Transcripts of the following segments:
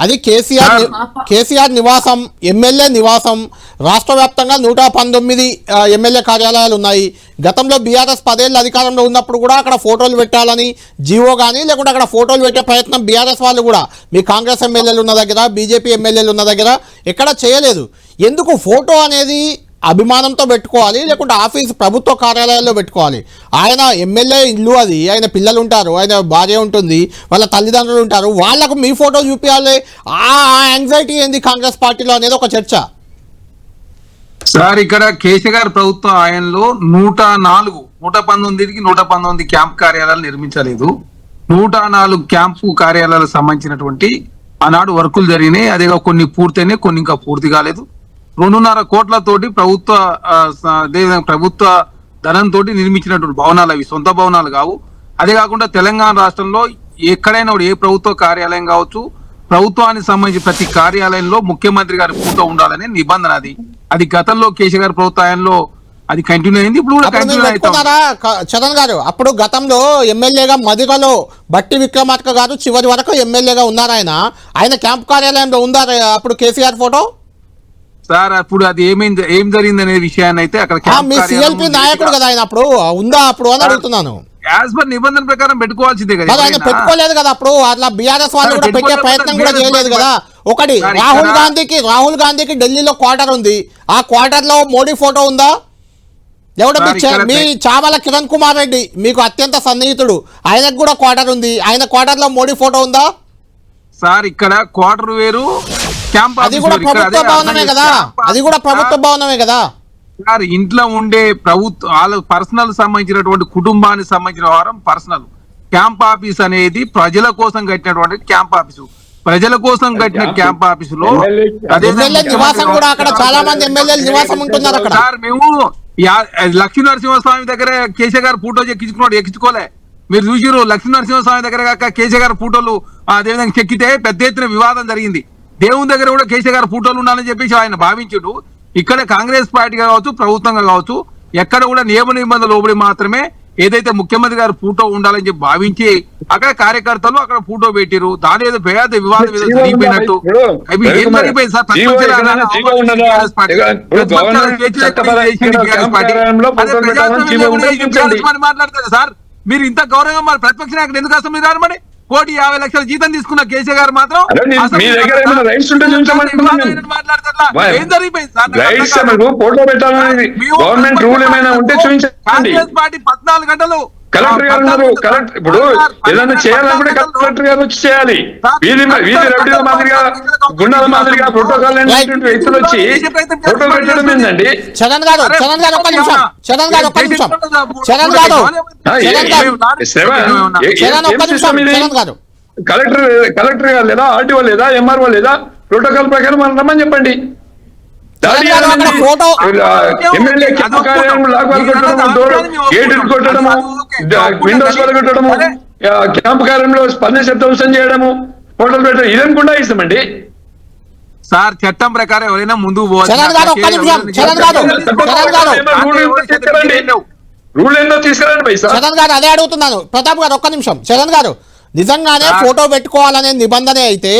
అది కేసీఆర్ నివాసం, ఎమ్మెల్యే నివాసం. రాష్ట్ర వ్యాప్తంగా 119 ఎమ్మెల్యే కార్యాలయాలు ఉన్నాయి. గతంలో బీఆర్ఎస్ 10 ఏళ్ళు అధికారంలో ఉన్నప్పుడు కూడా అక్కడ ఫోటోలు పెట్టాలని జీవో కానీ లేకుంటే అక్కడ ఫోటోలు పెట్టే ప్రయత్నం బీఆర్ఎస్ వాళ్ళు కూడా మీ కాంగ్రెస్ ఎమ్మెల్యేలు ఉన్న దగ్గర, బీజేపీ ఎమ్మెల్యేలు ఉన్న దగ్గర ఎక్కడ చేయలేదు. ఎందుకు ఫోటో అనేది అభిమానంతో పెట్టుకోవాలి, లేకుంటే ఆఫీస్ ప్రభుత్వ కార్యాలయాల్లో పెట్టుకోవాలి? ఆయన ఎమ్మెల్యే ఇల్లు, అది ఆయన పిల్లలు ఉంటారు, ఆయన భార్య ఉంటుంది, వాళ్ళ తల్లిదండ్రులు ఉంటారు, వాళ్లకు మీ ఫోటో చూపించాలి. ఆ యాంగ్జైటీ ఏంది కాంగ్రెస్ పార్టీలో అనేది ఒక చర్చ. సార్, ఇక్కడ కేసీఆర్ ప్రభుత్వం ఆయనలో 119 క్యాంప్ కార్యాలయాలు నిర్మించలేదు. 104 క్యాంపు కార్యాలయాలకు సంబంధించినటువంటి ఆనాడు వర్కులు జరిగినాయి. అదే కొన్ని పూర్తయినాయి, కొన్ని ఇంకా పూర్తి కాలేదు. 2.5 కోట్లతోటి ప్రభుత్వ ధనంతో నిర్మించినటువంటి భవనాలు, అవి సొంత భవనాలు కావు. అదే కాకుండా తెలంగాణ రాష్ట్రంలో ఎక్కడైనా ఏ ప్రభుత్వ కార్యాలయం కావచ్చు, ప్రభుత్వానికి సంబంధించి ప్రతి కార్యాలయంలో ముఖ్యమంత్రి గారి ఫోటో ఉండాలనే నిబంధన. అది గతంలో కేసీఆర్ ప్రభుత్వంలో అది కంటిన్యూ అయింది, ఇప్పుడు కూడా కంటిన్యూ అవుతారా చరణ్ గారు? అప్పుడు గతంలో ఎమ్మెల్యేగా మదిరలో బట్టి విక్రమార్క గారు చివరి వరకు ఎమ్మెల్యేగా ఉన్నారు. ఆయన క్యాంప్ కార్యాలయంలో ఉందా అప్పుడు కేసీఆర్ ఫోటో? సార్, అప్పుడు అది ఏం జరిగింది అనే విషయాన్ని అయితే అక్కడ నాయకుడు కదా ఆయన, అప్పుడు ఉందా అప్పుడు అని అడుగుతున్నాను. యాజ్ పర్ నిబంధన ప్రకారం పెట్టుకోవాల్సిందే కదా. ఆయన పెట్టుకోలేదు కదా అప్పుడు. అట్లా బీఆర్ఎస్ వాళ్ళు కూడా పెట్టే ప్రయత్నం కూడా చేయలేదు కదా. ఒకటి, రాహుల్ గాంధీకి ఢిల్లీలో క్వార్టర్ ఉంది, ఆ క్వార్టర్ లో మోడీ ఫోటో ఉందా? లేకుంటే మీ చామల కిరణ్ కుమార్ రెడ్డి మీకు అత్యంత సన్నిహితుడు, ఆయనకు కూడా క్వార్టర్ ఉంది, ఆయన క్వార్టర్ లో మోడీ ఫోటో ఉందా? సార్, ఇక్కడ క్వార్టర్ వేరు, అది కూడా ప్రభుత్వ భవనమే కదా. అది కూడా ప్రభుత్వ భవనమే కదా సార్. ఇంట్లో ఉండే వాళ్ళ పర్సనల్ సంబంధించినటువంటి కుటుంబానికి సంబంధించిన వ్యవహారం పర్సనల్. క్యాంప్ ఆఫీస్ అనేది ప్రజల కోసం కట్టినటువంటి క్యాంప్ ఆఫీసు, ప్రజల కోసం కట్టిన క్యాంప్ ఆఫీసులో నివాసం కూడా అక్కడ చాలా మంది ఎమ్మెల్యేలు నివాసం ఉంటున్నారు అక్కడ. సార్, మేము లక్ష్మీ నరసింహస్వామి దగ్గర కేసీఆర్ గారు ఫోటో ఎక్కించుకోలే. మీరు చూసిరు, లక్ష్మీ నరసింహస్వామి దగ్గర కాక కేసీఆర్ గారు ఫోటోలు అదేవిధంగా చెక్కితే పెద్ద ఎత్తున వివాదం జరిగింది. దేవుని దగ్గర కూడా కేసీఆర్ గారు ఫోటోలు ఉండాలని చెప్పేసి ఆయన భావించుడు. ఇక్కడ కాంగ్రెస్ పార్టీగా కావచ్చు, ప్రభుత్వంగా కావచ్చు, ఎక్కడ కూడా నియమ నిబంధనలు లోబడి మాత్రమే ఏదైతే ముఖ్యమంత్రి గారు ఫోటో ఉండాలని చెప్పి భావించి అక్కడ కార్యకర్తలు అక్కడ ఫోటో పెట్టిరు. దాని ఏదో పేద వివాదం ఏదో జరిగిపోయినట్టు ఏం జరిగిపోయింది సార్? మాట్లాడతారు సార్. మీరు ఇంత గౌరవంగా మరి ప్రతిపక్ష నాయకుడు ఎందుకు అసలు మీరు మరి 1,50,00,000 జీతం తీసుకున్న కేసీఆర్ మాత్రం ఏం జరిగిపోయింది సార్? కాంగ్రెస్ పార్టీ 14 గంటలు కలెక్టర్ గారు ఉన్నారు. ఇప్పుడు ఏదైనా చేయాలనుకుంటే కలెక్టర్ గారు వచ్చి చేయాలి. వీధి రౌడీల మాదిరిగా, గుండాల మాదిరిగా ప్రోటోకాల్ వ్యక్తులు వచ్చి ఫోటో పెట్టడం ఏంటండి? కలెక్టర్ గారు లేదా, ఆర్టీఓ లేదా, ఎంఆర్ఓ లేదా, ప్రోటోకాల్ ప్రకారం మనం రమ్మని చెప్పండి. ఎమ్మెల్యే క్యాంప్ కార్యాలయం గేట్లు కొట్టడము, విండోస్ కొట్టడము, క్యాంప్ కార్యాలయంలో స్పందన ధ్వంసం చేయడము, ఫోటోలు పెట్టడం, ఇదనుకుండా ఇస్తామండి. సార్, చట్టం ప్రకారం ఎవరైనా ముందుకు రూల్ ఏందో తీసుకురండి. చరణ్ గారు అదే అడుగుతున్నాను. ప్రతాప్ గారు ఒక్క నిమిషం. చరణ్ గారు, నిజంగానే ఫోటో పెట్టుకోవాలనే నిబంధన అయితే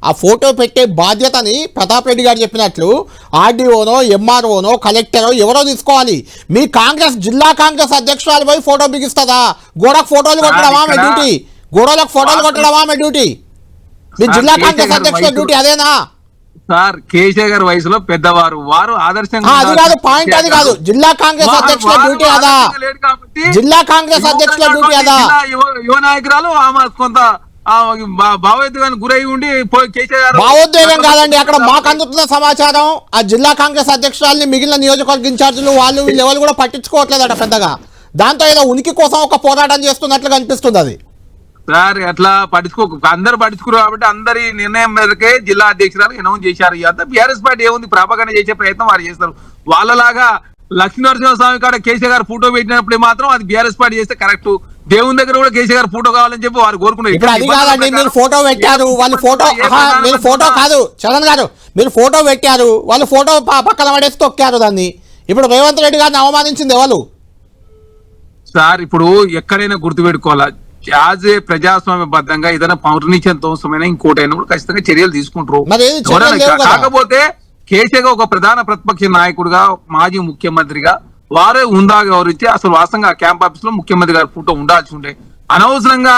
ఆ ఫోటో పెట్టే బాధ్యతని ప్రతాప్ రెడ్డి గారు చెప్పినట్లు ఆర్డీఓనో, ఎంఆర్ఓనో, కలెక్టరో ఎవరో తీసుకోవాలి. మీ జిల్లా కాంగ్రెస్ అధ్యక్షురాలు పోయి ఫోటో బిగిస్తుందా? గోడకు ఫోటోలు కొట్టడమా మీ డ్యూటీ? గోడలకు ఫోటోలు కొట్టడమా మీ డ్యూటీ? మీ జిల్లా కాంగ్రెస్ అధ్యక్షుల డ్యూటీ అదేనా? సార్, కేసీఆర్ గారి వయసులో పెద్దవారు, వారు ఆదర్శంగా. అది కాదు పాయింట్, అది కాదు. జిల్లా కాంగ్రెస్ అధ్యక్షుల డ్యూటీ అదా? జిల్లా కాంగ్రెస్ అధ్యక్షుల డ్యూటీ అదా? యువ నాయకురాలు ఆమె కొంత భావోద్వేగానికి గురై ఉండి భావోద్వేగం కాదండి. అక్కడ మాకు అందుతున్న సమాచారం ఆ జిల్లా కాంగ్రెస్ అధ్యక్షురాలని మిగిలిన నియోజకవర్గ ఇన్ఛార్జీలు వాళ్ళు లెవెల్ కూడా పట్టించుకోవట్లేదట పెద్దగా. దాంతో ఏదో ఉనికి కోసం ఒక పోరాటం చేస్తున్నట్లుగా అనిపిస్తుంది. అది సార్, ఎట్లా అందరు పట్టించుకోరు కాబట్టి అందరి నిర్ణయం మేరకే జిల్లా అధ్యక్షురాలు అనౌన్స్ చేశారు. అంతా బీఆర్ఎస్ పార్టీ ఏముంది, ప్రాపగండ చేసే ప్రయత్నం వారు చేస్తారు. వాళ్ళలాగా లక్ష్మీనరసింహస్వామి కాడ కేసీఆర్ గారు ఫోటో పెట్టినప్పుడు మాత్రం అది బీఆర్ఎస్ పార్టీ చేస్తే కరెక్ట్. దేవుని దగ్గర కూడా కేసీఆర్ గారు ఫోటో కావాలని చెప్పి వారు కోరుకున్నారు. ఇప్పుడు అది కాదండి, మీరు ఫోటో పెట్టారు, వాళ్ళు ఫోటో, మీరు ఫోటో కాదు చరణ్ గారు, మీరు ఫోటో పెట్టారు, వాళ్ళు ఫోటో పక్కన పడేసి తొక్కారు దాన్ని. ఇప్పుడు రేవంత్ రెడ్డి గారిని అవమానించింది ఎవరు? సార్, ఇప్పుడు ఎక్కడైనా గుర్తుపెట్టుకోవాలా, యాజ్ ఏ ప్రజాస్వామ్యబద్ధంగా ఏదైనా పౌర్ణిత్యంతో అవసరమైన ఇంకోటైనా కూడా ఖచ్చితంగా చర్యలు తీసుకుంటారు. మరి ఏది చర్యలు ఎవరైనా లేవు కదా. కాకపోతే కేసీఆర్ ఒక ప్రధాన ప్రతిపక్ష నాయకుడిగా మాజీ ముఖ్యమంత్రిగా వారే ఉందా గౌరవించి అసలు వాస్తవంగా క్యాంప్ ఆఫీస్ లో ముఖ్యమంత్రి గారి ఫోటో ఉండాల్సి ఉండే. అనవసరంగా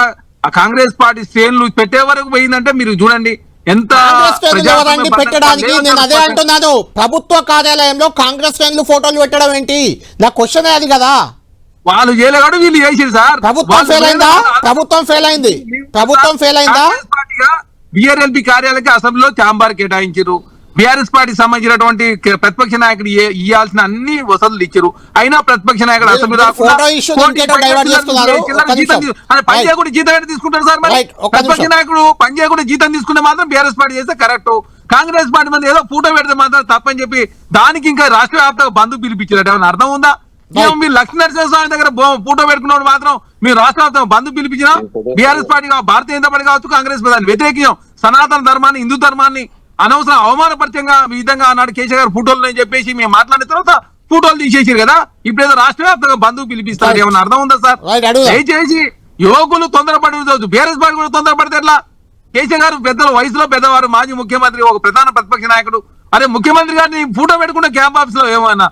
ఆ కాంగ్రెస్ పార్టీ శ్రేణులు పెట్టే వరకు పోయిందంటే మీరు చూడండి ఎంత కాంగ్రెస్ శ్రేణులు ఎవరండి పెట్టడానికి. నేను అదే అంటున్నాను, ప్రభుత్వ కార్యాలయంలో కాంగ్రెస్ శ్రేణులు ఫోటోలు పెట్టడం ఏంటి? నా క్వశ్చన్ అది కదా. వాళ్ళు చేయలేగాడు వీళ్ళు చేసింది సార్. ప్రభుత్వం ఫెయిల్ అయిందా? ప్రభుత్వం ఫెయిల్ అయింది. ప్రభుత్వం ఫెయిల్ అయిందా? బిఆర్ఎల్పి కార్యాలయానికి అసెంబ్లీలో ఛాంబర్ కేటాయించారు. బీఆర్ఎస్ పార్టీ సంబంధించినటువంటి ప్రతిపక్ష నాయకుడు ఇవ్వాల్సిన అన్ని వసతులు ఇచ్చారు. అయినా ప్రతిపక్ష నాయకుడు అసెంబ్లీ పని చేయకుండా జీతం ఏంటి తీసుకుంటారు సార్? మరి ప్రతిపక్ష నాయకుడు పని చేయకుండా జీతం తీసుకుంటే మాత్రం బీఆర్ఎస్ పార్టీ చేస్తే కరెక్ట్. కాంగ్రెస్ పార్టీ మంది ఏదో ఫోటో పెడితే మాత్రం తప్పని చెప్పి దానికి ఇంకా రాష్ట్ర వ్యాప్తంగా బంధు పిలిపించారు. ఏమైనా అర్థం ఉందా? మీరు లక్ష్మీనరసింహస్వామి దగ్గర ఫోటో పెట్టుకున్నప్పుడు మాత్రం మీరు రాష్ట్ర వ్యాప్తంగా బంధు పిలిపించినా BRS party Bharatiya Janata party కావచ్చు, కాంగ్రెస్ దాన్ని వ్యతిరేకించాం. సనాతన ధర్మాన్ని, హిందూ ధర్మాన్ని అనవసరం అవమానపరిచంగా విధంగా ఆనాడు కేసీఆర్ గారు ఫోటోలు అని చెప్పేసి మేము మాట్లాడిన తర్వాత ఫోటోలు తీసేసారు కదా. ఇప్పుడు ఏదో రాష్ట్ర వ్యాప్తంగా బంధువు పిలిపిస్తారు. ఏమన్నా అర్థం ఉందా సార్? దయచేసి యువకులు తొందరపడి బీఆర్ఎస్ పార్టీ కూడా తొందరపడితే ఎట్లా? కేసీఆర్ గారు పెద్దలు, వయసులో పెద్దవారు, మాజీ ముఖ్యమంత్రి, ఒక ప్రధాన ప్రతిపక్ష నాయకుడు. అరే ముఖ్యమంత్రి గారిని ఫోటో పెట్టుకున్న క్యాంప్ ఆఫీస్ లో ఏమన్నా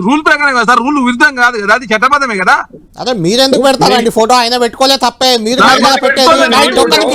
రూల్ ప్రకారం కదా సార్? రూల్ విరుద్ధం కాదు కదా, అది చట్టబద్ధమే కదా. అదే మీరెందుకు పెడతారండి ఫోటో? ఆయన పెట్టుకోలే తప్పే, మీరు పెట్టేది.